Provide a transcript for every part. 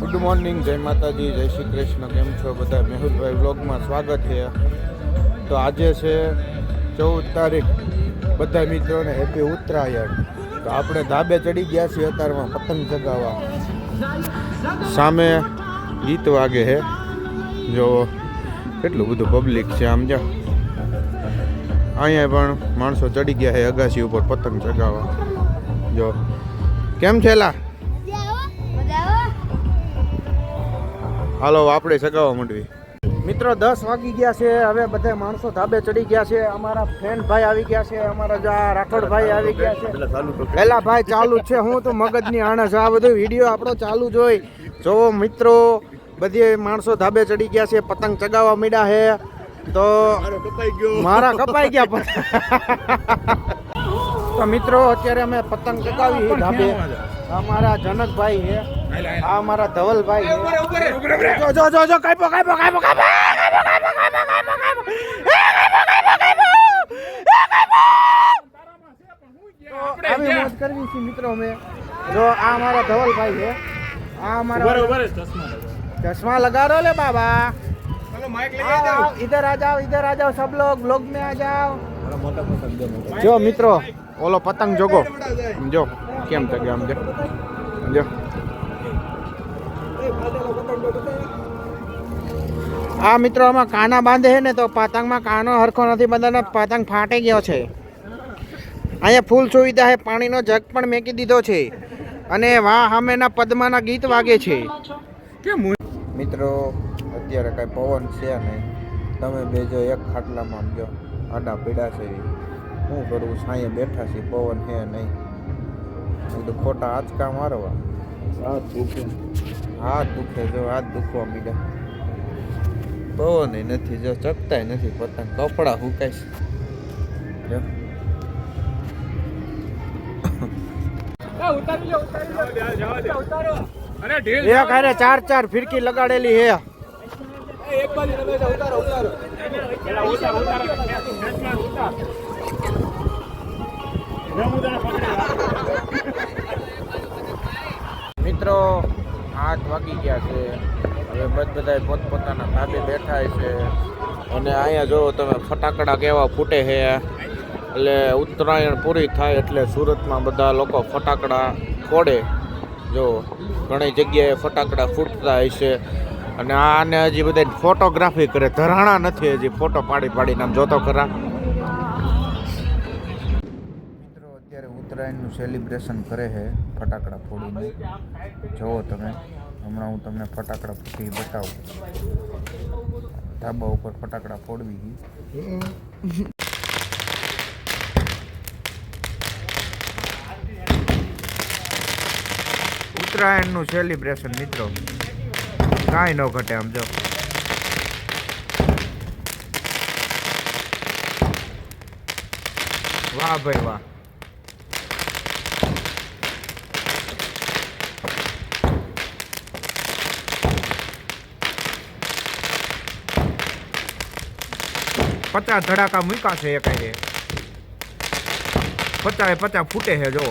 Good morning, જય માતાજી, જય શ્રી કૃષ્ણ. કેમ છો બધા? મેહુલભાઈ વ્લોગમાં સ્વાગત છે. તો આજે છે 14 તારીખ. બધા મિત્રોને હેપી ઉત્તરાયણ. તો આપણે ધાબે ચડી ગયા છીએ અત્યારમાં પતંગ ચગાવવા. સામે ગીત વાગે છે, જો કેટલું બધું પબ્લિક છે. આમ જો અહીંયા પણ માણસો ચડી ગયા છે અગાસી ઉપર પતંગ ચગાવવા. જો કેમ છે લા? હાલો આપણે ચગાવવા માંડવી. મિત્રો 10 વાગી ગયા છે. હવે બધા માણસો ધાબે ચડી ગયા છે. અમારા ફ્રેન્ડ ભાઈ આવી ગયા છે. અમારા રાઠોડ ભાઈ આવી ગયા છે. પેલા ભાઈ ચાલુ છે. હું તો મગજની આણસ. આ બધું વિડીયો આપણો ચાલુ જોઈ જોવો મિત્રો. બધી માણસો ધાબે ચડી ગયા છે, પતંગ ચગાવવા માંડ્યા છે. તો મારા કપાઈ ગયા પતંગ. તો મિત્રો અત્યારે અમે પતંગ ચગાવી ધાબે. અમારા જનકભાઈ છે, આ અમારા ધવલભાઈ છે. જો જો જો કાપો કાપો કાપો કાપો. આવી મોજ કરવી છે મિત્રો અમે. જો આ અમારા ધવલભાઈ છે, આ અમારા चश्मा लगा रो ले बाबा. इधर आ जाओ सब लोग ब्लॉग में आ जाओ. जो मित्रों ओलो पतंग जोगो जो केम तक आम जो आ मित्रों आमा काना बांधे है ने तो पतंग में कानो हरखो नहीं बंधानो, पतंग फाटे गयो छे. अहींया फूल सुविधा है, पाणीनो जग पण मेकी दीधो छे अने वाह सामेना पद्माना गीत वागे छे. મિત્રો અત્યારે કાંઈ પવન છે નહીં. તમે બે જો એક ખાટલામાં જો આડા પીડા છે. શું કરવું? સાંયે બેઠા છે, પવન છે નહીં. તો ખોટા આંચકા મારવા. હાથ દુખે જો, હાથ દુખવા મીડા. પવન નથી, જો ચકતાય નથી પતંગ. કપડા હુકાય છે. एक अरे 4 फिरकी लगाड़ेली है. एक बाजू उतारो उतारो મિત્રો 8 વાગી ગયા છે. હવે બધા પોતપોતાના ધાબે બેઠા છે. અને અહીંયા જો તમે ફટાકડા કેવા ફૂટે છે. એટલે ઉત્તરાયણ પૂરી થાય એટલે સુરતમાં બધા લોકો ફટાકડા ફોડે. જો ઘણી જગ્યાએ ફટાકડા ફૂટતા હશે. અને આને હજી બધા ફોટોગ્રાફી કરે. ધરાણા નથી હજી ફોટો પાડીને આમ જોતો ખરા. મિત્રો અત્યારે ઉત્તરાયણનું સેલિબ્રેશન કરે છે ફટાકડા ફોડીને. જુઓ તમે, હમણાં હું તમને ફટાકડા ફૂટી બતાવું. ધાબા ઉપર ફટાકડા ફોડવી. ઉત્તરાયણનું સેલિબ્રેશન મિત્રો કાંઈ ન ઘટે. આમ જો વાહ ભાઈ વાહ. પચાસ ધડાકા મૂક્યા છે એક. 50 ફૂટે છે જો.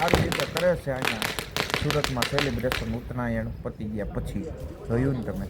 આવી રીતે કરે છે અહીંયા સુરતમાં સેલિબ્રેશન ઉત્તરાયણ પતી ગયા પછી. જોયું ને તમે?